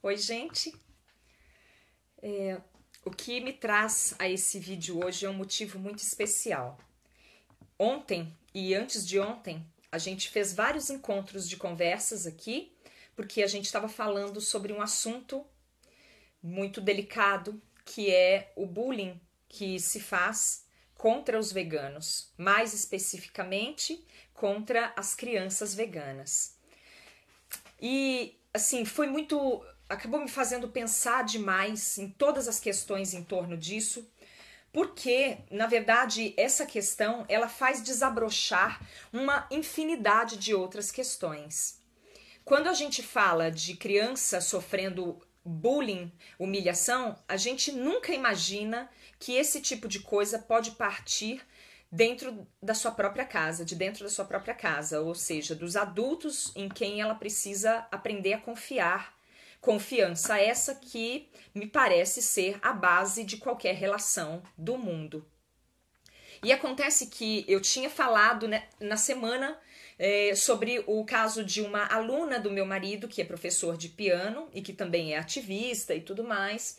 Oi, gente. O que me traz a esse vídeo hoje é um motivo muito especial. Ontem e antes de ontem, a gente fez vários encontros de conversas aqui, porque a gente estava falando sobre um assunto muito delicado, que é o bullying que se faz contra os veganos, mais especificamente contra as crianças veganas. E assim, acabou me fazendo pensar demais em todas as questões em torno disso, porque, na verdade, essa questão ela faz desabrochar uma infinidade de outras questões. Quando a gente fala de criança sofrendo bullying, humilhação, a gente nunca imagina que esse tipo de coisa pode partir dentro da sua própria casa, de dentro da sua própria casa, ou seja, dos adultos em quem ela precisa aprender a confiar. Confiança essa que me parece ser a base de qualquer relação do mundo. E acontece que eu tinha falado, né, na semana sobre o caso de uma aluna do meu marido, que é professor de piano e que também é ativista e tudo mais,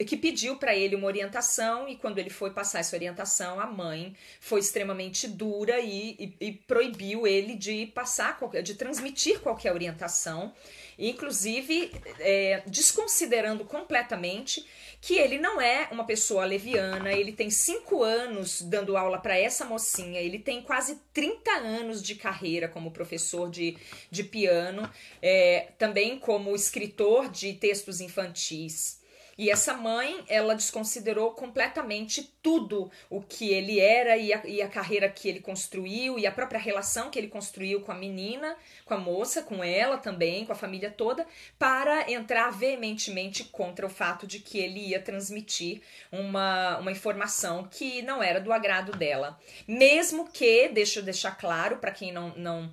que pediu para ele uma orientação, e quando ele foi passar essa orientação, a mãe foi extremamente dura e proibiu ele de de transmitir qualquer orientação, inclusive desconsiderando completamente que ele não é uma pessoa leviana. Ele tem 5 anos dando aula para essa mocinha, ele tem quase 30 anos de carreira como professor de piano, também como escritor de textos infantis. E essa mãe, ela desconsiderou completamente tudo o que ele era e a carreira que ele construiu e a própria relação que ele construiu com a menina, com a moça, com ela também, com a família toda, para entrar veementemente contra o fato de que ele ia transmitir uma informação que não era do agrado dela. Mesmo que, deixa eu deixar claro para quem não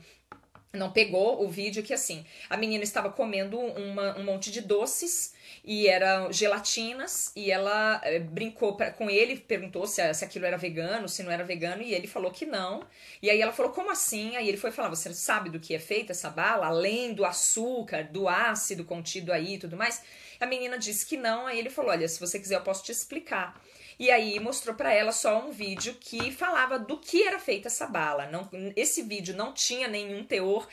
pegou o vídeo, que assim, a menina estava comendo um monte de doces e eram gelatinas, e ela brincou com ele, perguntou se aquilo era vegano, se não era vegano, e ele falou que não. E aí ela falou, como assim? Aí ele foi falar, você sabe do que é feita essa bala? Além do açúcar, do ácido contido aí e tudo mais? A menina disse que não, aí ele falou, olha, se você quiser eu posso te explicar. E aí mostrou para ela só um vídeo que falava do que era feita essa bala. Esse vídeo não tinha nenhum teor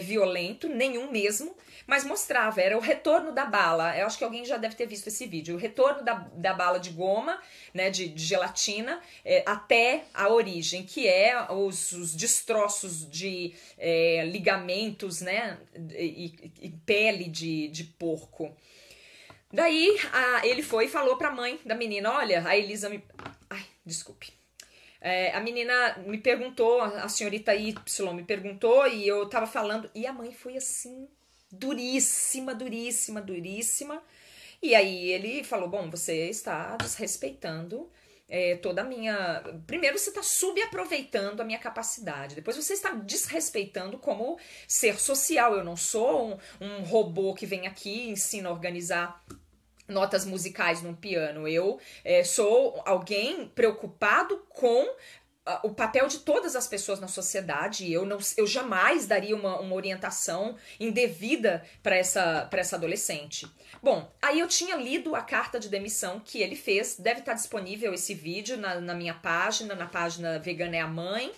violento, nenhum mesmo, mas mostrava, era o retorno da bala. Eu acho que alguém já deve ter visto esse vídeo. O retorno da bala de goma, né, de gelatina, até a origem, que é os destroços de ligamentos, né, e pele de porco. Daí ele foi e falou pra mãe da menina, olha, a Elisa me... Ai, desculpe. A menina me perguntou, a senhorita Y me perguntou, e eu tava falando, e a mãe foi assim, duríssima, duríssima, duríssima. E aí ele falou, bom, você está desrespeitando toda a minha... Primeiro você está subaproveitando a minha capacidade, depois você está desrespeitando como ser social. Eu não sou um robô que vem aqui e ensina a organizar notas musicais num piano. Eu sou alguém preocupado com o papel de todas as pessoas na sociedade. Eu jamais daria uma orientação indevida para essa adolescente. Bom, aí eu tinha lido a carta de demissão que ele fez. Deve estar disponível esse vídeo na minha página, na página Vegana é a Mãe.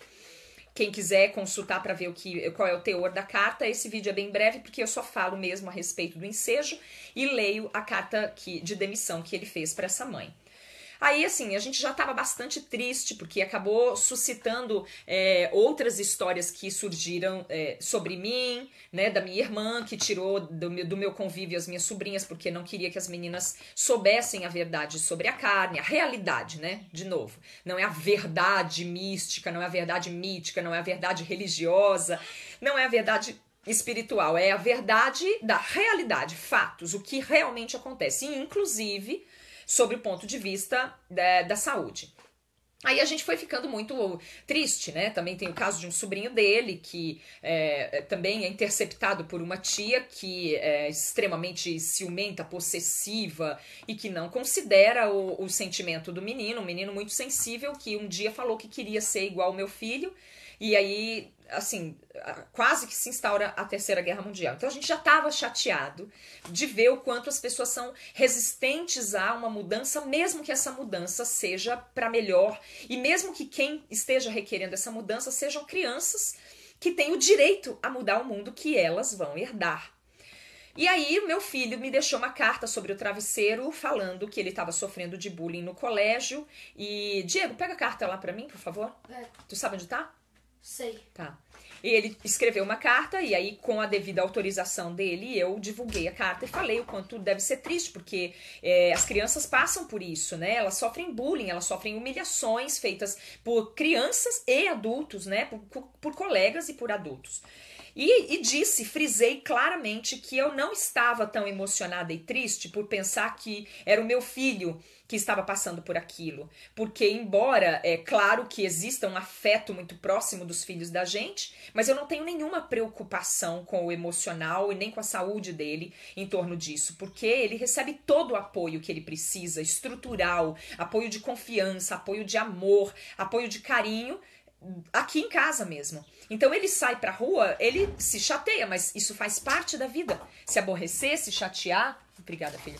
Quem quiser consultar para ver qual é o teor da carta, esse vídeo é bem breve, porque eu só falo mesmo a respeito do ensejo e leio a carta de demissão que ele fez para essa mãe. Aí, assim, a gente já estava bastante triste, porque acabou suscitando outras histórias que surgiram sobre mim, né, da minha irmã, que tirou do meu convívio as minhas sobrinhas, porque não queria que as meninas soubessem a verdade sobre a carne, a realidade, né, de novo. Não é a verdade mística, não é a verdade mítica, não é a verdade religiosa, não é a verdade espiritual, é a verdade da realidade, fatos, o que realmente acontece, e inclusive sobre o ponto de vista da saúde. Aí a gente foi ficando muito triste, né? Também tem o caso de um sobrinho dele que também é interceptado por uma tia que é extremamente ciumenta, possessiva e que não considera o sentimento do menino, um menino muito sensível que um dia falou que queria ser igual ao meu filho. e aí, assim, quase que se instaura a Terceira Guerra Mundial. Então a gente já estava chateado de ver o quanto as pessoas são resistentes a uma mudança, mesmo que essa mudança seja para melhor, e mesmo que quem esteja requerendo essa mudança sejam crianças que têm o direito a mudar o mundo que elas vão herdar. E aí o meu filho me deixou uma carta sobre o travesseiro falando que ele estava sofrendo de bullying no colégio. E, Diego, pega a carta lá pra mim, por favor. Tu sabe onde tá? Sei. Tá. E ele escreveu uma carta e aí, com a devida autorização dele, eu divulguei a carta e falei o quanto deve ser triste, porque as crianças passam por isso, né? Elas sofrem bullying, elas sofrem humilhações feitas por crianças e adultos, né? Por colegas e por adultos. E disse, frisei claramente que eu não estava tão emocionada e triste por pensar que era o meu filho que estava passando por aquilo. Porque, embora é claro que exista um afeto muito próximo dos filhos da gente, mas eu não tenho nenhuma preocupação com o emocional e nem com a saúde dele em torno disso. Porque ele recebe todo o apoio que ele precisa, estrutural, apoio de confiança, apoio de amor, apoio de carinho, aqui em casa mesmo. Então ele sai pra rua, ele se chateia, mas isso faz parte da vida. Se aborrecer, se chatear. Obrigada, filho.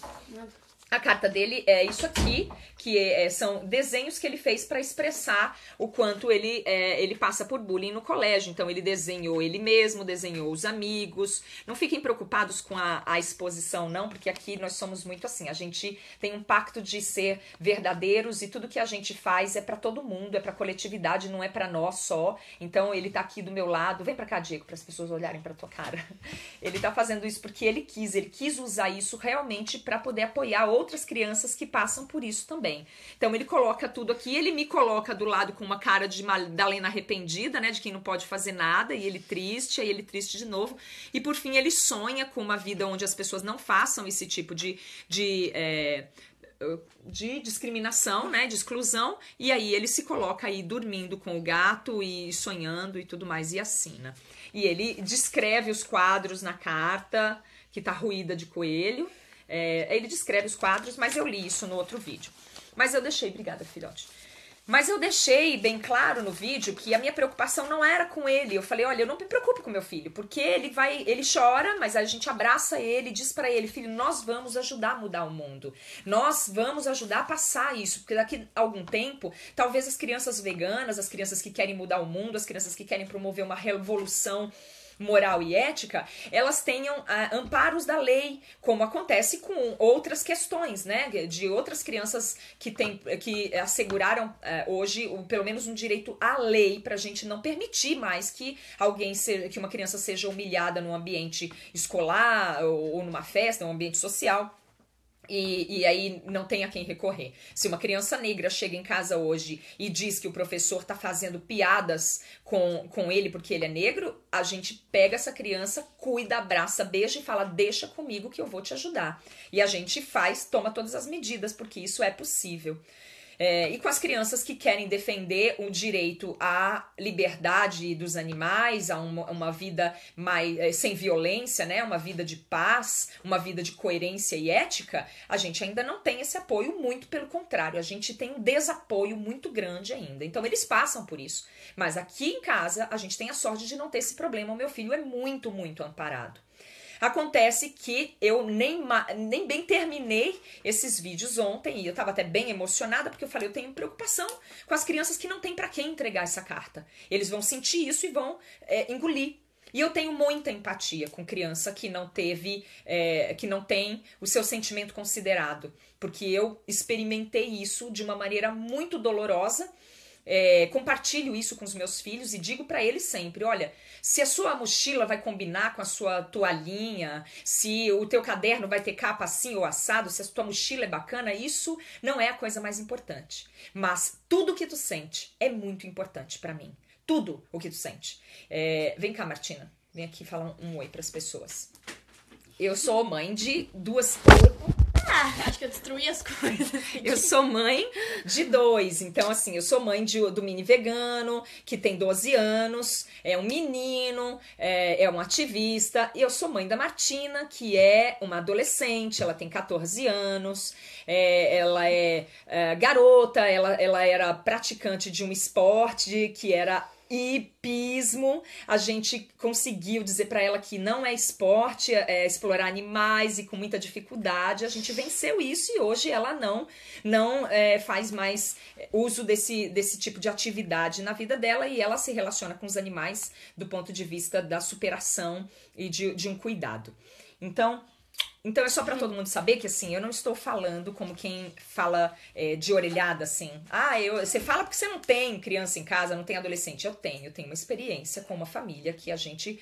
A carta dele é isso aqui, que são desenhos que ele fez para expressar o quanto ele passa por bullying no colégio. Então ele desenhou ele mesmo, desenhou os amigos. Não fiquem preocupados com a exposição, não, porque aqui nós somos muito assim. A gente tem um pacto de ser verdadeiros e tudo que a gente faz é para todo mundo, é para coletividade, não é para nós só. Então ele tá aqui do meu lado. Vem para cá, Diego, para as pessoas olharem para tua cara. Ele tá fazendo isso porque ele quis usar isso realmente para poder apoiar outras crianças que passam por isso também. Então ele coloca tudo aqui, ele me coloca do lado com uma cara de Madalena arrependida, né, de quem não pode fazer nada, e ele triste, aí ele triste de novo, e por fim ele sonha com uma vida onde as pessoas não façam esse tipo de discriminação, né, de exclusão, e aí ele se coloca aí dormindo com o gato e sonhando e tudo mais, e assina. E ele descreve os quadros na carta, que tá ruída de coelho. Ele descreve os quadros, mas eu li isso no outro vídeo. Mas eu deixei, obrigada, filhote. Mas eu deixei bem claro no vídeo que a minha preocupação não era com ele. Eu falei, olha, eu não me preocupo com meu filho, porque ele chora, mas a gente abraça ele e diz pra ele, filho, nós vamos ajudar a mudar o mundo. Nós vamos ajudar a passar isso, porque daqui a algum tempo, talvez as crianças veganas, as crianças que querem mudar o mundo, as crianças que querem promover uma revolução moral e ética, elas tenham amparos da lei, como acontece com outras questões, né, de outras crianças que asseguraram hoje pelo menos um direito à lei pra gente não permitir mais que que uma criança seja humilhada num ambiente escolar ou numa festa, num ambiente social. E aí não tem a quem recorrer. Se uma criança negra chega em casa hoje e diz que o professor tá fazendo piadas com ele porque ele é negro, a gente pega essa criança, cuida, abraça, beija e fala, deixa comigo que eu vou te ajudar. E a gente toma todas as medidas, porque isso é possível. E com as crianças que querem defender o direito à liberdade dos animais, a uma vida mais sem violência, né? Uma vida de paz, uma vida de coerência e ética, a gente ainda não tem esse apoio, muito pelo contrário, a gente tem um desapoio muito grande ainda. Então eles passam por isso. Mas aqui em casa a gente tem a sorte de não ter esse problema. O meu filho é muito, muito amparado. Acontece que eu nem bem terminei esses vídeos ontem, e eu tava até bem emocionada, porque eu falei, eu tenho preocupação com as crianças que não tem pra quem entregar essa carta. Eles vão sentir isso e vão engolir. E eu tenho muita empatia com criança que não tem o seu sentimento considerado, porque eu experimentei isso de uma maneira muito dolorosa. Compartilho isso com os meus filhos e digo pra eles sempre, olha, se a sua mochila vai combinar com a sua toalhinha, se o teu caderno vai ter capa assim ou assado, se a tua mochila é bacana, isso não é a coisa mais importante. Mas tudo que tu sente é muito importante pra mim. Tudo o que tu sente. Vem cá, Martina. Vem aqui falar um oi pras pessoas. Eu sou mãe de duas... Acho que eu destruí as coisas. Eu sou mãe de 2, então assim, eu sou mãe do mini vegano, que tem 12 anos, é um menino, é um ativista, e eu sou mãe da Martina, que é uma adolescente, ela tem 14 anos, ela é garota, ela era praticante de um esporte que era hipismo, a gente conseguiu dizer para ela que não é esporte, é explorar animais e com muita dificuldade, a gente venceu isso e hoje ela não faz mais uso desse tipo de atividade na vida dela e ela se relaciona com os animais do ponto de vista da superação e de um cuidado. Então é só pra todo mundo saber que, assim, eu não estou falando como quem fala de orelhada, assim. Você fala porque você não tem criança em casa, não tem adolescente. Eu tenho uma experiência com uma família que a gente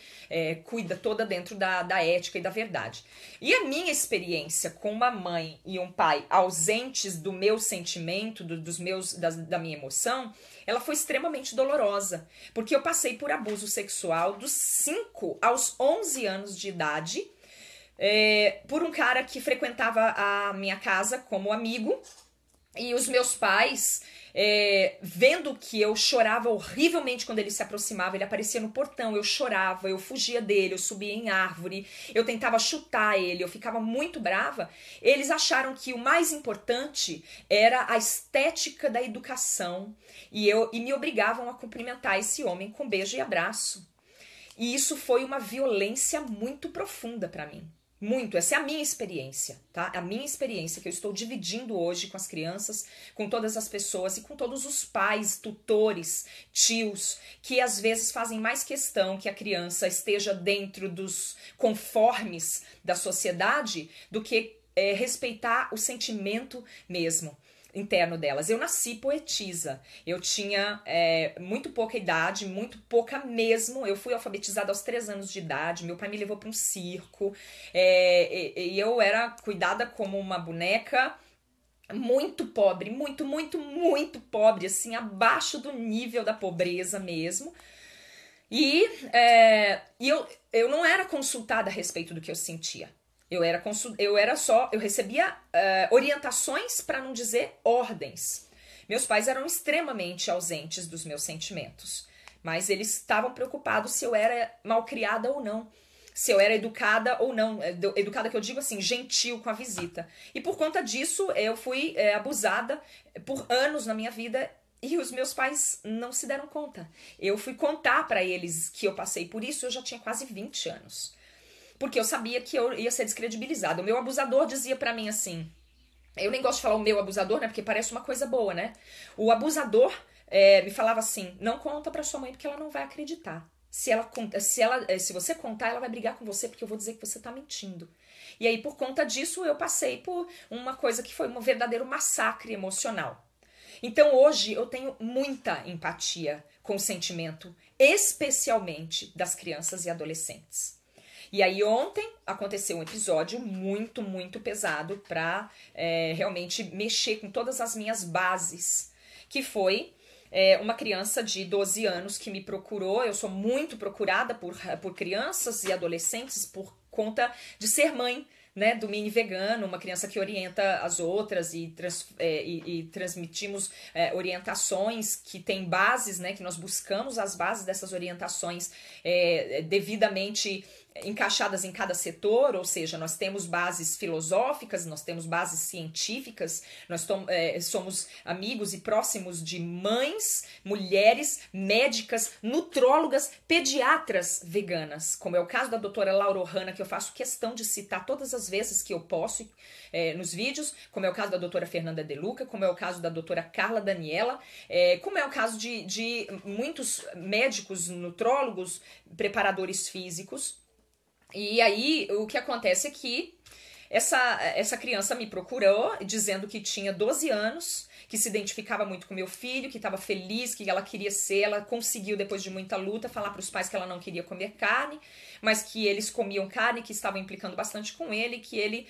cuida toda dentro da ética e da verdade. E a minha experiência com uma mãe e um pai ausentes do meu sentimento, da minha emoção, ela foi extremamente dolorosa. Porque eu passei por abuso sexual dos 5 aos 11 anos de idade, por um cara que frequentava a minha casa como amigo, e os meus pais, vendo que eu chorava horrivelmente quando ele se aproximava, ele aparecia no portão, eu chorava, eu fugia dele, eu subia em árvore, eu tentava chutar ele, eu ficava muito brava, eles acharam que o mais importante era a estética da educação, e me obrigavam a cumprimentar esse homem com beijo e abraço. E isso foi uma violência muito profunda para mim. Muito, essa é a minha experiência, tá? A minha experiência que eu estou dividindo hoje com as crianças, com todas as pessoas e com todos os pais, tutores, tios, que às vezes fazem mais questão que a criança esteja dentro dos conformes da sociedade do que respeitar o sentimento mesmo interno delas. Eu nasci poetisa, eu tinha muito pouca idade, muito pouca mesmo, eu fui alfabetizada aos 3 anos de idade, meu pai me levou para um circo, e eu era cuidada como uma boneca muito pobre, muito, muito, muito pobre, assim, abaixo do nível da pobreza mesmo, e eu não era consultada a respeito do que eu sentia. Eu recebia orientações, para não dizer ordens. Meus pais eram extremamente ausentes dos meus sentimentos, mas eles estavam preocupados se eu era malcriada ou não, se eu era educada ou não, educada que eu digo assim, gentil com a visita. E por conta disso, eu fui abusada por anos na minha vida. E os meus pais não se deram conta. Eu fui contar para eles que eu passei por isso, eu já tinha quase 20 anos. Porque eu sabia que eu ia ser descredibilizada. O meu abusador dizia pra mim assim... Eu nem gosto de falar o meu abusador, né? Porque parece uma coisa boa, né? O abusador me falava assim... Não conta pra sua mãe porque ela não vai acreditar. Se você contar, ela vai brigar com você porque eu vou dizer que você tá mentindo. E aí, por conta disso, eu passei por uma coisa que foi um verdadeiro massacre emocional. Então, hoje, eu tenho muita empatia com o sentimento, especialmente das crianças e adolescentes. E aí ontem aconteceu um episódio muito, muito pesado pra realmente mexer com todas as minhas bases, que foi uma criança de 12 anos que me procurou. Eu sou muito procurada por crianças e adolescentes por conta de ser mãe, né, do mini vegano, uma criança que orienta as outras e transmitimos orientações que tem bases, né, que nós buscamos as bases dessas orientações devidamente encaixadas em cada setor, ou seja, nós temos bases filosóficas, nós temos bases científicas, nós somos amigos e próximos de mães, mulheres, médicas, nutrólogas, pediatras veganas, como é o caso da doutora Laura Ohana, que eu faço questão de citar todas as vezes que eu posso nos vídeos, como é o caso da doutora Fernanda De Luca, como é o caso da doutora Carla Daniela, como é o caso de muitos médicos, nutrólogos, preparadores físicos. E aí, o que acontece é que essa criança me procurou dizendo que tinha 12 anos, que se identificava muito com meu filho, que estava feliz, que ela queria ela conseguiu, depois de muita luta, falar para os pais que ela não queria comer carne, mas que eles comiam carne, que estavam implicando bastante com ele, que ele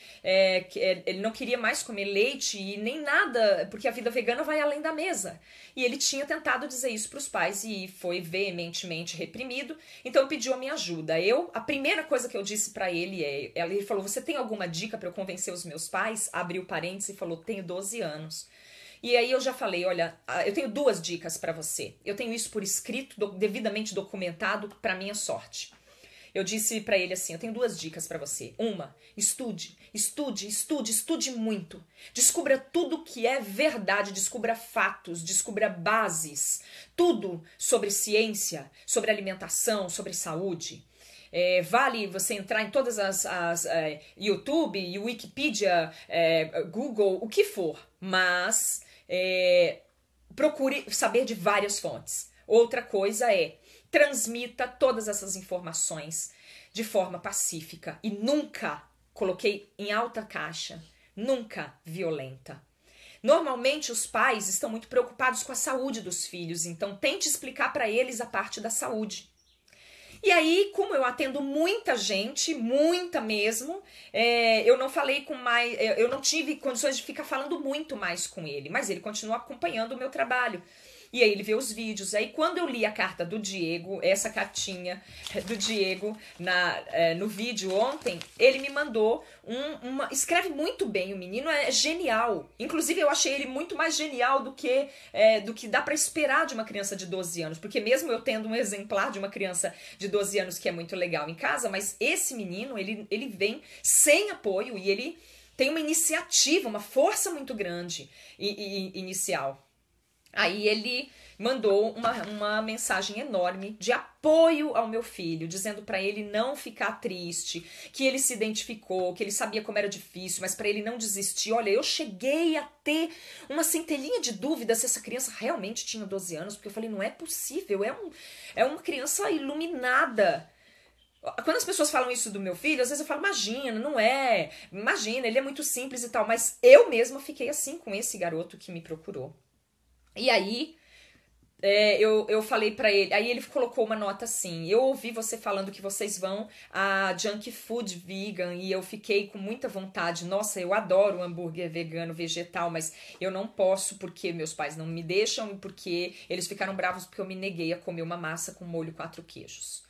não queria mais comer leite e nem nada, porque a vida vegana vai além da mesa. E ele tinha tentado dizer isso para os pais e foi veementemente reprimido, então pediu a minha ajuda. A primeira coisa que eu disse para ele ele falou, você tem alguma dica para eu convencer os meus pais? Abriu parênteses e falou, tenho 12 anos. E aí eu já falei, olha, eu tenho 2 dicas para você. Eu tenho isso por escrito, devidamente documentado, para minha sorte. eu disse pra ele assim, eu tenho 2 dicas pra você. Uma, estude, estude, estude, estude muito. Descubra tudo que é verdade, descubra fatos, descubra bases, tudo sobre ciência, sobre alimentação, sobre saúde. Vale você entrar em todas as YouTube, Wikipedia, Google, o que for, mas procure saber de várias fontes. Outra coisa transmita todas essas informações de forma pacífica e nunca, coloquei em alta caixa, nunca violenta. Normalmente os pais estão muito preocupados com a saúde dos filhos, então tente explicar para eles a parte da saúde. E aí, como eu atendo muita gente, muita mesmo, eu não falei com mais, eu não tive condições de ficar falando muito mais com ele, mas ele continua acompanhando o meu trabalho. E aí ele vê os vídeos. Aí quando eu li a carta do Diego, essa cartinha do Diego no vídeo ontem, ele me mandou escreve muito bem, o menino é genial. Inclusive eu achei ele muito mais genial do que dá pra esperar de uma criança de 12 anos. Porque mesmo eu tendo um exemplar de uma criança de 12 anos que é muito legal em casa, mas esse menino, ele vem sem apoio e ele tem uma iniciativa, uma força muito grande inicial. Aí ele mandou uma mensagem enorme de apoio ao meu filho, dizendo para ele não ficar triste, que ele se identificou, que ele sabia como era difícil, mas para ele não desistir. Olha, eu cheguei a ter uma centelhinha de dúvida se essa criança realmente tinha 12 anos, porque eu falei, não é possível, é uma criança iluminada. Quando as pessoas falam isso do meu filho, às vezes eu falo, imagina, não é, imagina, ele é muito simples e tal, mas eu mesma fiquei assim com esse garoto que me procurou. E aí, eu falei pra ele, aí ele colocou uma nota assim, eu ouvi você falando que vocês vão a junk food vegan e eu fiquei com muita vontade, nossa, eu adoro hambúrguer vegano, vegetal, mas eu não posso porque meus pais não me deixam e porque eles ficaram bravos porque eu me neguei a comer uma massa com molho 4 queijos.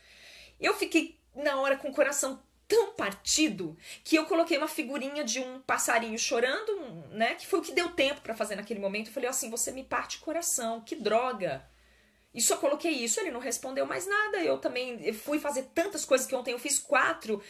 Eu fiquei na hora com o coração tão partido que eu coloquei uma figurinha de um passarinho chorando, né? Que foi o que deu tempo pra fazer naquele momento. Eu falei assim, você me parte o coração, que droga. E só coloquei isso, ele não respondeu mais nada. Eu fui fazer tantas coisas que ontem eu fiz 4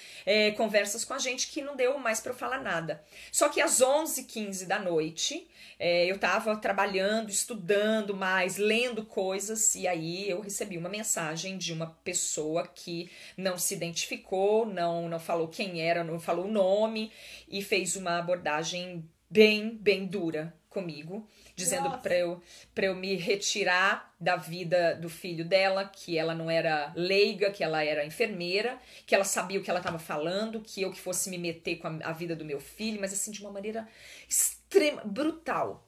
conversas com a gente que não deu mais pra eu falar nada. Só que às 11h15 da noite, eu tava trabalhando, estudando mais, lendo coisas, e aí eu recebi uma mensagem de uma pessoa que não se identificou, não falou quem era, não falou o nome, e fez uma abordagem bem dura comigo, dizendo pra eu me retirar da vida do filho dela, que ela não era leiga, que ela era enfermeira, que ela sabia o que ela estava falando, que eu que fosse me meter com a vida do meu filho, mas assim, de uma maneira extrema, brutal.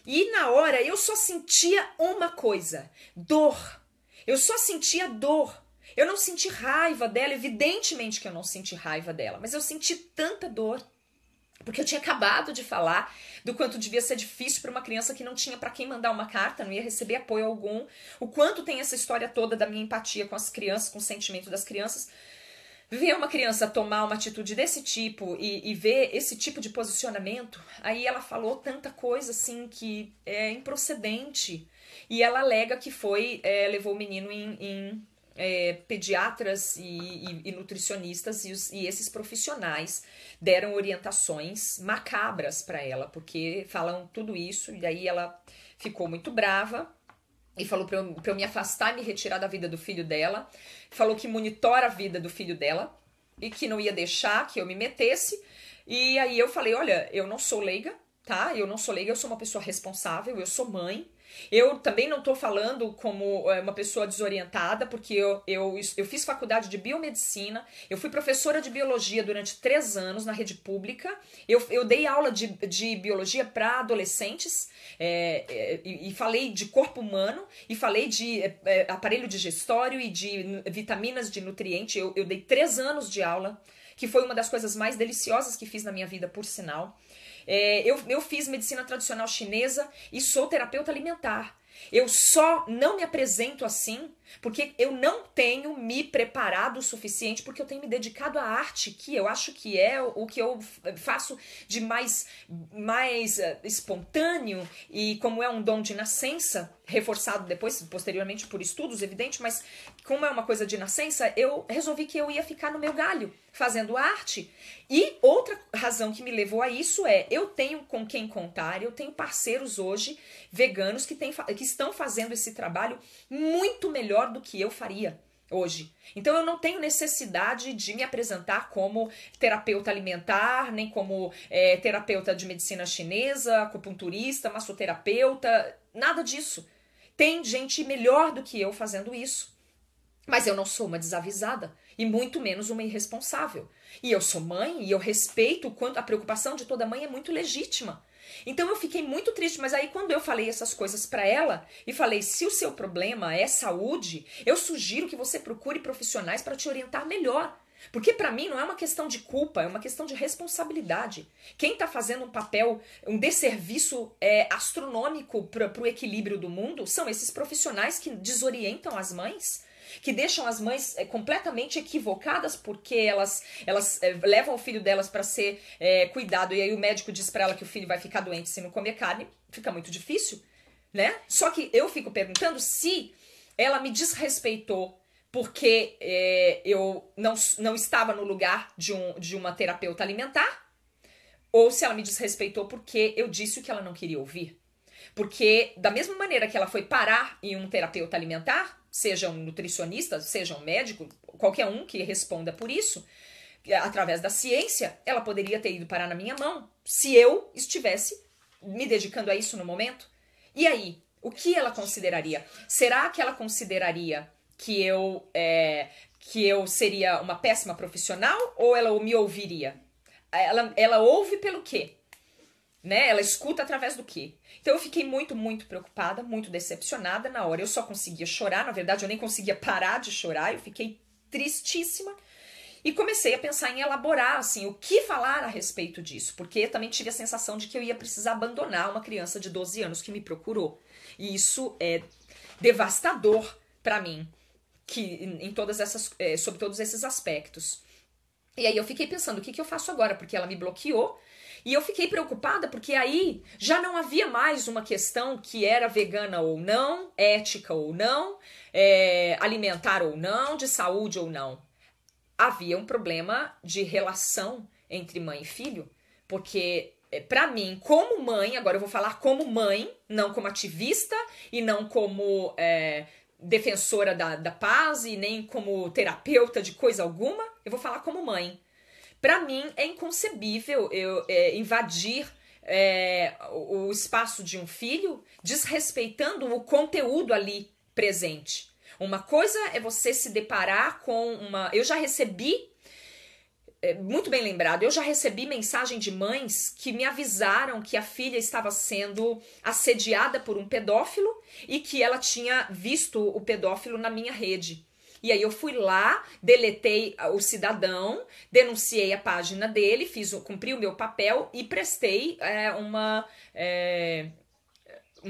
E na hora eu só sentia uma coisa, dor. Eu só sentia dor. Eu não senti raiva dela, evidentemente que eu não senti raiva dela, mas eu senti tanta dor. Porque eu tinha acabado de falar do quanto devia ser difícil para uma criança que não tinha para quem mandar uma carta, não ia receber apoio algum. O quanto tem essa história toda da minha empatia com as crianças, com o sentimento das crianças. Ver uma criança tomar uma atitude desse tipo e ver esse tipo de posicionamento, aí ela falou tanta coisa assim que é improcedente. E ela alega que levou o menino em pediatras e nutricionistas e esses profissionais deram orientações macabras para ela, porque falam tudo isso e aí ela ficou muito brava e falou pra eu me afastar e me retirar da vida do filho dela, falou que monitora a vida do filho dela e que não ia deixar que eu me metesse. E aí eu falei, olha, eu não sou leiga, tá? Eu não sou leiga, eu sou uma pessoa responsável, eu sou mãe. Eu também não tô falando como uma pessoa desorientada, porque eu fiz faculdade de biomedicina, eu fui professora de biologia durante 3 anos na rede pública, eu dei aula de biologia para adolescentes, e falei de corpo humano, e falei de aparelho digestório e de vitaminas, de nutriente. Eu dei 3 anos de aula, que foi uma das coisas mais deliciosas que fiz na minha vida, por sinal. Eu fiz medicina tradicional chinesa e sou terapeuta alimentar. Eu só não me apresento assim Porque eu não tenho me preparado o suficiente, porque eu tenho me dedicado à arte, que eu acho que é o que eu faço de mais espontâneo, e como é um dom de nascença, reforçado depois, posteriormente por estudos, evidente, mas como é uma coisa de nascença, eu resolvi que eu ia ficar no meu galho, fazendo arte. E outra razão que me levou a isso é, eu tenho com quem contar, eu tenho parceiros hoje, veganos, que estão fazendo esse trabalho muito melhor do que eu faria hoje. Então eu não tenho necessidade de me apresentar como terapeuta alimentar, nem como terapeuta de medicina chinesa, acupunturista, massoterapeuta, nada disso. Tem gente melhor do que eu fazendo isso. Mas eu não sou uma desavisada e muito menos uma irresponsável. E eu sou mãe e eu respeito o quanto a preocupação de toda mãe é muito legítima. Então eu fiquei muito triste, mas aí quando eu falei essas coisas pra ela e falei, se o seu problema é saúde, eu sugiro que você procure profissionais para te orientar melhor. Porque pra mim não é uma questão de culpa, é uma questão de responsabilidade. Quem tá fazendo um papel, um desserviço astronômico pro equilíbrio do mundo são esses profissionais que desorientam as mães, que deixam as mães completamente equivocadas porque elas levam o filho delas para ser cuidado e aí o médico diz para ela que o filho vai ficar doente se não comer carne, fica muito difícil, né? Só que eu fico perguntando se ela me desrespeitou porque eu não estava no lugar de uma terapeuta alimentar, ou se ela me desrespeitou porque eu disse o que ela não queria ouvir. Porque da mesma maneira que ela foi parar em um terapeuta alimentar, seja um nutricionista, seja um médico, qualquer um que responda por isso, através da ciência, ela poderia ter ido parar na minha mão, se eu estivesse me dedicando a isso no momento. E aí, o que ela consideraria? Será que ela consideraria que eu seria uma péssima profissional ou ela me ouviria? Ela ouve pelo quê? Né? Ela escuta através do quê? Então eu fiquei muito, muito preocupada, muito decepcionada na hora. Eu só conseguia chorar, na verdade eu nem conseguia parar de chorar, eu fiquei tristíssima. E comecei a pensar em elaborar, assim, o que falar a respeito disso. Porque também tive a sensação de que eu ia precisar abandonar uma criança de 12 anos que me procurou. E isso é devastador para mim, sobre todos esses aspectos. E aí eu fiquei pensando, o que eu faço agora? Porque ela me bloqueou. E eu fiquei preocupada porque aí já não havia mais uma questão que era vegana ou não, ética ou não, alimentar ou não, de saúde ou não. Havia um problema de relação entre mãe e filho, porque pra mim, como mãe, agora eu vou falar como mãe, não como ativista e não como defensora da paz e nem como terapeuta de coisa alguma, eu vou falar como mãe. Pra mim é inconcebível eu invadir o espaço de um filho desrespeitando o conteúdo ali presente. Uma coisa é você se deparar com uma... Eu já recebi, muito bem lembrado, eu já recebi mensagem de mães que me avisaram que a filha estava sendo assediada por um pedófilo e que ela tinha visto o pedófilo na minha rede. E aí eu fui lá, deletei o cidadão, denunciei a página dele, cumpri o meu papel e prestei uma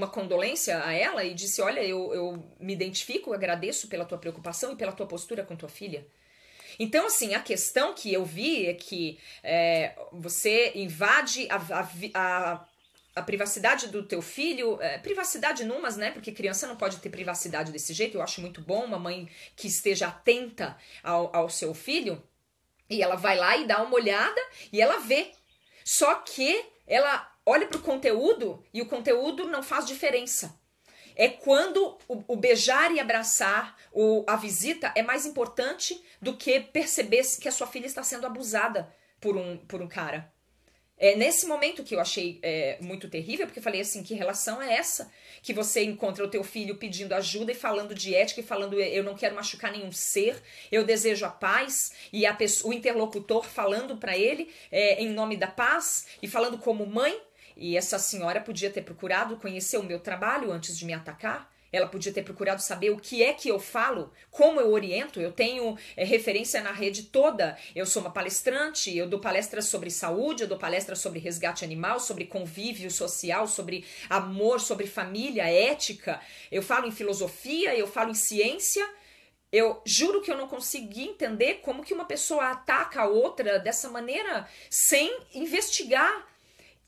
condolência a ela e disse, olha, eu me identifico, agradeço pela tua preocupação e pela tua postura com tua filha. Então, assim, a questão que eu vi é que você invade a privacidade do teu filho, privacidade numas, né? Porque criança não pode ter privacidade desse jeito. Eu acho muito bom uma mãe que esteja atenta ao seu filho e ela vai lá e dá uma olhada e ela vê. Só que ela olha pro conteúdo e o conteúdo não faz diferença. É quando o beijar e abraçar, a visita é mais importante do que perceber que a sua filha está sendo abusada por um cara. É nesse momento que eu achei muito terrível, porque eu falei assim, que relação é essa? Que você encontra o teu filho pedindo ajuda e falando de ética e falando eu não quero machucar nenhum ser, eu desejo a paz, e o interlocutor falando para ele em nome da paz e falando como mãe, e essa senhora podia ter procurado conhecer o meu trabalho antes de me atacar. Ela podia ter procurado saber o que é que eu falo, como eu oriento. Eu tenho referência na rede toda. Eu sou uma palestrante, eu dou palestras sobre saúde, eu dou palestras sobre resgate animal, sobre convívio social, sobre amor, sobre família, ética. Eu falo em filosofia, eu falo em ciência. Eu juro que eu não consegui entender como que uma pessoa ataca a outra dessa maneira sem investigar.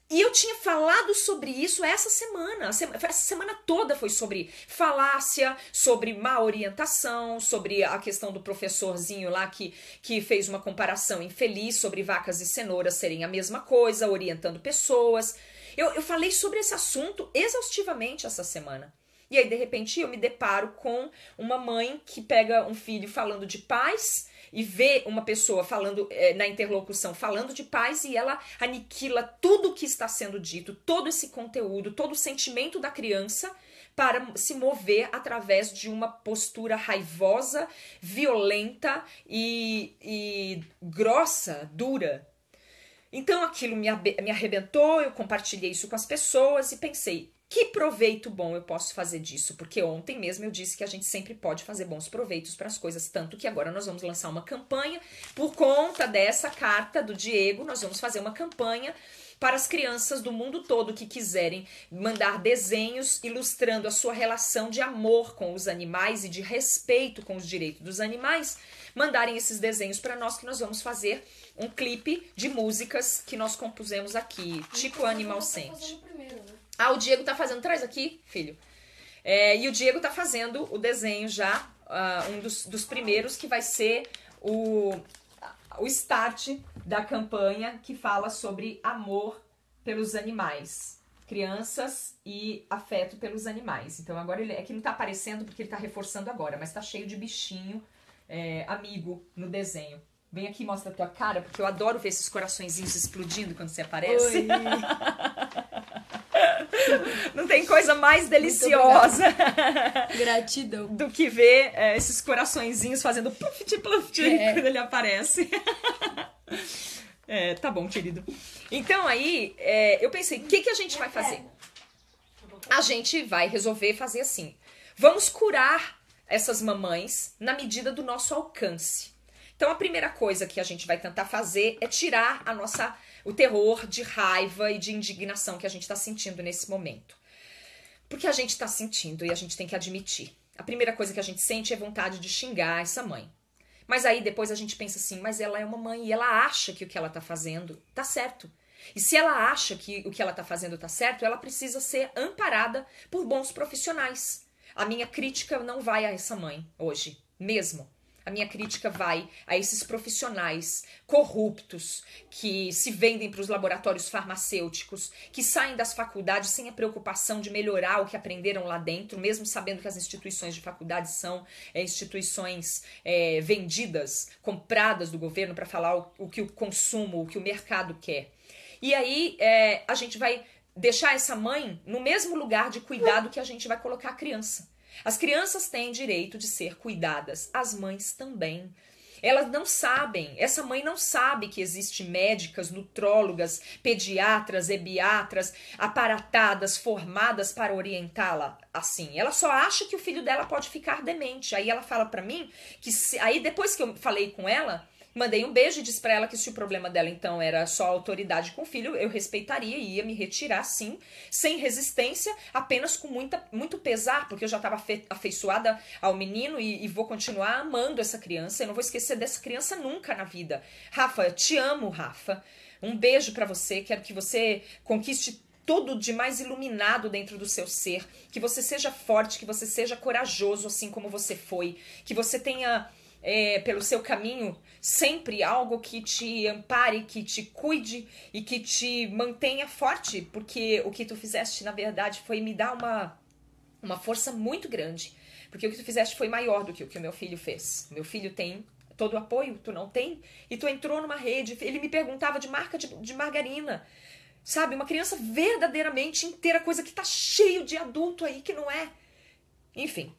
E eu tinha falado sobre isso essa semana. Essa semana toda foi sobre falácia, sobre má orientação, sobre a questão do professorzinho lá que fez uma comparação infeliz sobre vacas e cenouras serem a mesma coisa, orientando pessoas. Eu falei sobre esse assunto exaustivamente essa semana. E aí, de repente, eu me deparo com uma mãe que pega um filho falando de paz e vê uma pessoa falando na interlocução, falando de paz, e ela aniquila tudo o que está sendo dito, todo esse conteúdo, todo o sentimento da criança para se mover através de uma postura raivosa, violenta e grossa, dura. Então aquilo me arrebentou, eu compartilhei isso com as pessoas e pensei, que proveito bom eu posso fazer disso? Porque ontem mesmo eu disse que a gente sempre pode fazer bons proveitos para as coisas, tanto que agora nós vamos lançar uma campanha, por conta dessa carta do Diego, nós vamos fazer uma campanha para as crianças do mundo todo que quiserem mandar desenhos ilustrando a sua relação de amor com os animais e de respeito com os direitos dos animais, mandarem esses desenhos para nós, que nós vamos fazer um clipe de músicas que nós compusemos aqui, tipo Animal Sense. Ah, o Diego tá fazendo, traz aqui, filho. E o Diego tá fazendo o desenho já, um dos primeiros, que vai ser o start da campanha que fala sobre amor pelos animais, crianças e afeto pelos animais. Então agora ele é que não tá aparecendo porque ele tá reforçando agora, mas tá cheio de bichinho amigo no desenho. Vem aqui e mostra a tua cara, porque eu adoro ver esses coraçõezinhos explodindo quando você aparece. Oi. Não tem coisa mais deliciosa Gratidão do que ver esses coraçõezinhos fazendo pluft quando ele aparece. Tá bom, querido. Então aí, eu pensei, o que a gente vai fazer? A gente vai resolver fazer assim. Vamos curar essas mamães na medida do nosso alcance. Então a primeira coisa que a gente vai tentar fazer é tirar o terror de raiva e de indignação que a gente está sentindo nesse momento. Porque a gente está sentindo e a gente tem que admitir. A primeira coisa que a gente sente é vontade de xingar essa mãe. Mas aí depois a gente pensa assim, mas ela é uma mãe e ela acha que o que ela está fazendo tá certo. E se ela acha que o que ela está fazendo tá certo, ela precisa ser amparada por bons profissionais. A minha crítica não vai a essa mãe hoje, mesmo. A minha crítica vai a esses profissionais corruptos que se vendem para os laboratórios farmacêuticos, que saem das faculdades sem a preocupação de melhorar o que aprenderam lá dentro, mesmo sabendo que as instituições de faculdade são instituições vendidas, compradas do governo para falar o que o consumo, o que o mercado quer. E aí a gente vai deixar essa mãe no mesmo lugar de cuidado que a gente vai colocar a criança. As crianças têm direito de ser cuidadas, as mães também. Elas não sabem, essa mãe não sabe que existem médicas, nutrólogas, pediatras, ebiatras, aparatadas, formadas para orientá-la assim. Ela só acha que o filho dela pode ficar demente. Aí ela fala pra mim que aí depois que eu falei com ela, mandei um beijo e disse pra ela que se o problema dela então era só autoridade com o filho, eu respeitaria e ia me retirar sim, sem resistência, apenas com muito pesar, porque eu já estava afeiçoada ao menino e vou continuar amando essa criança. Eu não vou esquecer dessa criança nunca na vida. Rafa, eu te amo, Rafa. Um beijo pra você, quero que você conquiste tudo de mais iluminado dentro do seu ser, que você seja forte, que você seja corajoso assim como você foi, que você tenha pelo seu caminho sempre algo que te ampare, que te cuide e que te mantenha forte, porque o que tu fizeste na verdade foi me dar uma força muito grande, porque o que tu fizeste foi maior do que o que o meu filho fez. Meu filho tem todo o apoio, tu não tem, e tu entrou numa rede, ele me perguntava de marca de margarina, sabe, uma criança verdadeiramente inteira, coisa que tá cheio de adulto aí que não é, enfim.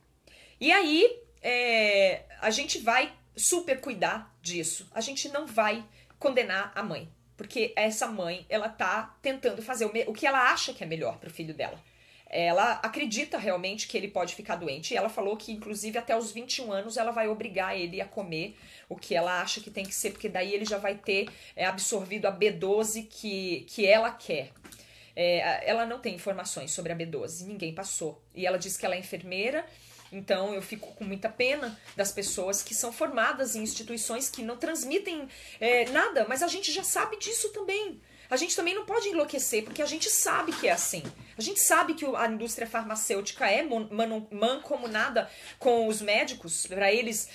E aí a gente vai super cuidar disso. A gente não vai condenar a mãe, porque essa mãe, ela tá tentando fazer o que ela acha que é melhor pro filho dela. ela acredita realmente que ele pode ficar doente. E ela falou que, inclusive, até os 21 anos ela vai obrigar ele a comer o que ela acha que tem que ser, porque daí ele já vai ter absorvido a B12 que ela quer. Ela não tem informações sobre a B12, ninguém passou. E ela diz que ela é enfermeira, então eu fico com muita pena das pessoas que são formadas em instituições que não transmitem nada, mas a gente já sabe disso também. A gente também não pode enlouquecer, porque a gente sabe que é assim. A gente sabe que a indústria farmacêutica é mancomunada com os médicos para eles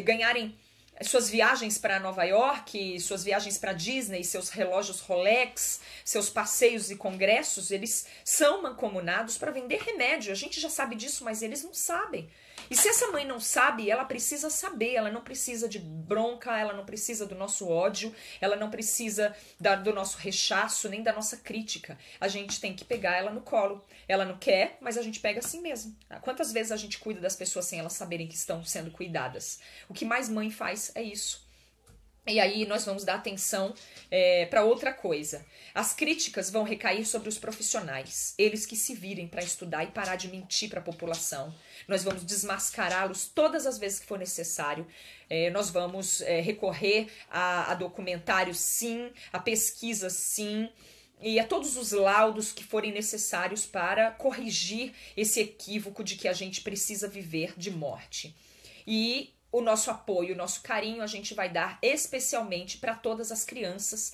ganharem suas viagens para Nova York, suas viagens para Disney, seus relógios Rolex, seus passeios e congressos, eles são mancomunados para vender remédio. A gente já sabe disso, mas eles não sabem. E se essa mãe não sabe, ela precisa saber, ela não precisa de bronca, ela não precisa do nosso ódio, ela não precisa do nosso rechaço, nem da nossa crítica. A gente tem que pegar ela no colo. Ela não quer, mas a gente pega assim mesmo. Quantas vezes a gente cuida das pessoas sem elas saberem que estão sendo cuidadas? O que mais mãe faz é isso. E aí nós vamos dar atenção para outra coisa. As críticas vão recair sobre os profissionais. Eles que se virem para estudar e parar de mentir para a população. Nós vamos desmascará-los todas as vezes que for necessário. Nós vamos recorrer a documentários, sim, a pesquisas, sim, e a todos os laudos que forem necessários para corrigir esse equívoco de que a gente precisa viver de morte. E o nosso apoio, o nosso carinho a gente vai dar especialmente para todas as crianças,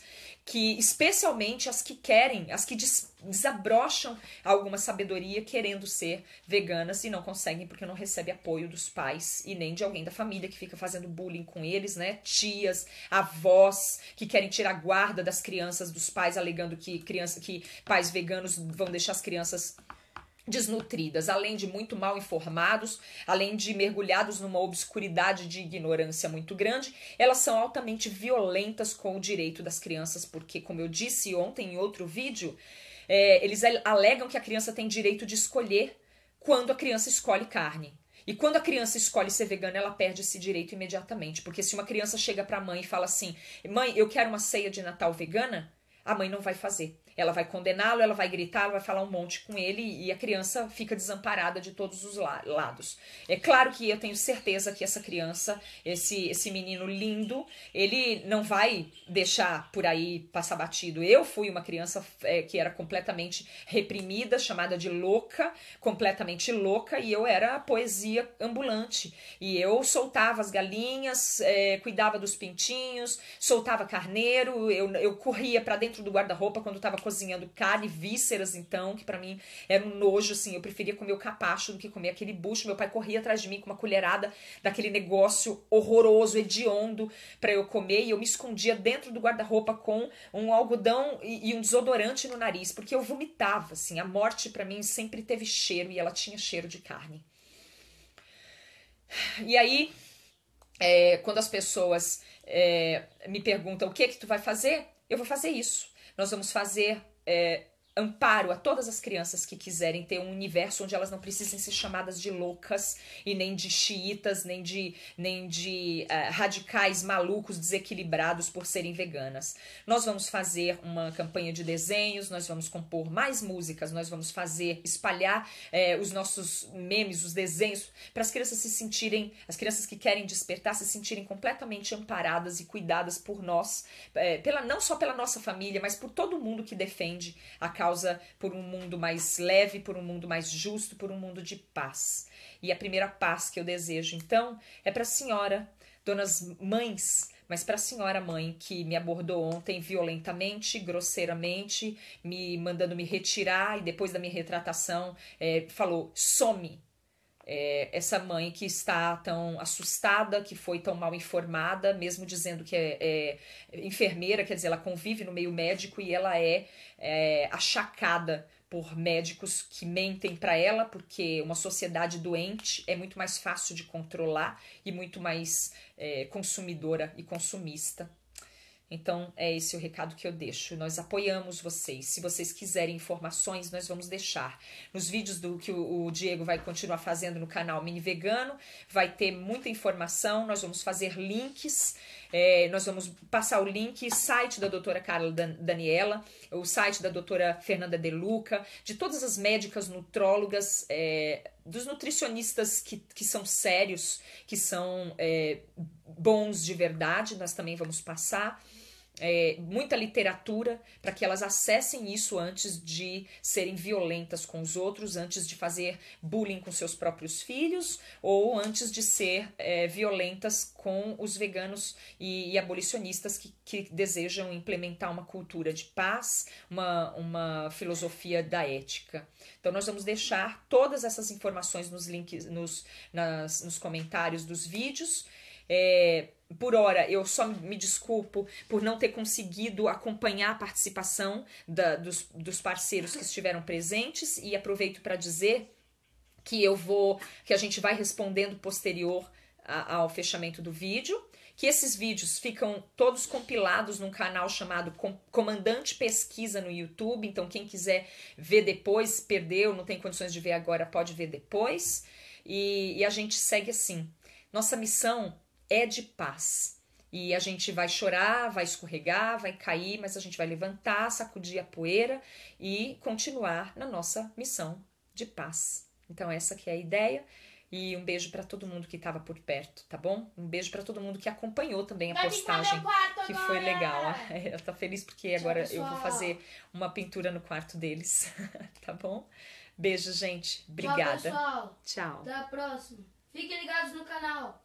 especialmente as que querem, as que desabrocham alguma sabedoria querendo ser veganas e não conseguem porque não recebem apoio dos pais e nem de alguém da família que fica fazendo bullying com eles, né? Tias, avós que querem tirar guarda das crianças dos pais, alegando que pais veganos vão deixar as crianças desnutridas, além de muito mal informados, além de mergulhados numa obscuridade de ignorância muito grande, elas são altamente violentas com o direito das crianças, porque, como eu disse ontem em outro vídeo, eles alegam que a criança tem direito de escolher quando a criança escolhe carne. E quando a criança escolhe ser vegana, ela perde esse direito imediatamente, porque se uma criança chega para a mãe e fala assim, mãe, eu quero uma ceia de Natal vegana, a mãe não vai fazer. Ela vai condená-lo, ela vai gritar, ela vai falar um monte com ele e a criança fica desamparada de todos os lados. É claro que eu tenho certeza que essa criança, esse menino lindo, ele não vai deixar por aí passar batido. Eu fui uma criança que era completamente reprimida, chamada de louca, completamente louca, e eu era poesia ambulante. E eu soltava as galinhas, cuidava dos pintinhos, soltava carneiro, eu corria para dentro do guarda-roupa quando estava cozinhando carne, vísceras, então, que pra mim era um nojo, assim, eu preferia comer o capacho do que comer aquele bucho. Meu pai corria atrás de mim com uma colherada daquele negócio horroroso, hediondo, pra eu comer, e eu me escondia dentro do guarda-roupa com um algodão e um desodorante no nariz, porque eu vomitava, assim, a morte pra mim sempre teve cheiro, e ela tinha cheiro de carne. E aí, quando as pessoas me perguntam o que tu vai fazer, eu vou fazer isso. Nós vamos fazer amparo a todas as crianças que quiserem ter um universo onde elas não precisem ser chamadas de loucas e nem de xiitas, nem de radicais malucos desequilibrados por serem veganas. Nós vamos fazer uma campanha de desenhos, nós vamos compor mais músicas, nós vamos espalhar os nossos memes, os desenhos, para as crianças se sentirem, as crianças que querem despertar, se sentirem completamente amparadas e cuidadas por nós, não só pela nossa família, mas por todo mundo que defende a causa por um mundo mais leve, por um mundo mais justo, por um mundo de paz. E a primeira paz que eu desejo, então, é para a senhora, donas mães, mas para a senhora mãe que me abordou ontem violentamente, grosseiramente, mandando me retirar, e depois da minha retratação falou, some. Essa mãe que está tão assustada, que foi tão mal informada, mesmo dizendo que é enfermeira, quer dizer, ela convive no meio médico e ela é achacada por médicos que mentem para ela, porque uma sociedade doente é muito mais fácil de controlar e muito mais consumidora e consumista. Então, é esse o recado que eu deixo. Nós apoiamos vocês. Se vocês quiserem informações, nós vamos deixar. Nos vídeos que o Diego vai continuar fazendo no canal Mini Vegano, vai ter muita informação. Nós vamos fazer links Nós vamos passar o link, site da doutora Carla Daniela, o site da doutora Fernanda De Luca, de todas as médicas nutrólogas, dos nutricionistas que são sérios, que são bons de verdade, nós também vamos passar. Muita literatura para que elas acessem isso antes de serem violentas com os outros, antes de fazer bullying com seus próprios filhos ou antes de ser violentas com os veganos e abolicionistas que desejam implementar uma cultura de paz, uma filosofia da ética. Então nós vamos deixar todas essas informações nos links, nos comentários dos vídeos. Por hora, eu só me desculpo por não ter conseguido acompanhar a participação dos parceiros que estiveram presentes e aproveito para dizer que a gente vai respondendo posterior ao fechamento do vídeo, que esses vídeos ficam todos compilados num canal chamado Comandante Pesquisa no YouTube, então quem quiser ver depois, perdeu, não tem condições de ver agora, pode ver depois, e a gente segue assim. Nossa missão é de paz. E a gente vai chorar, vai escorregar, vai cair, mas a gente vai levantar, sacudir a poeira e continuar na nossa missão de paz. Então essa que é a ideia. E um beijo para todo mundo que estava por perto, tá bom? Um beijo para todo mundo que acompanhou também a postagem, que foi legal. Ela tá feliz porque agora eu vou fazer uma pintura no quarto deles, tá bom? Beijo, gente. Obrigada. Tchau, pessoal. Tchau. Até a próxima. Fiquem ligados no canal.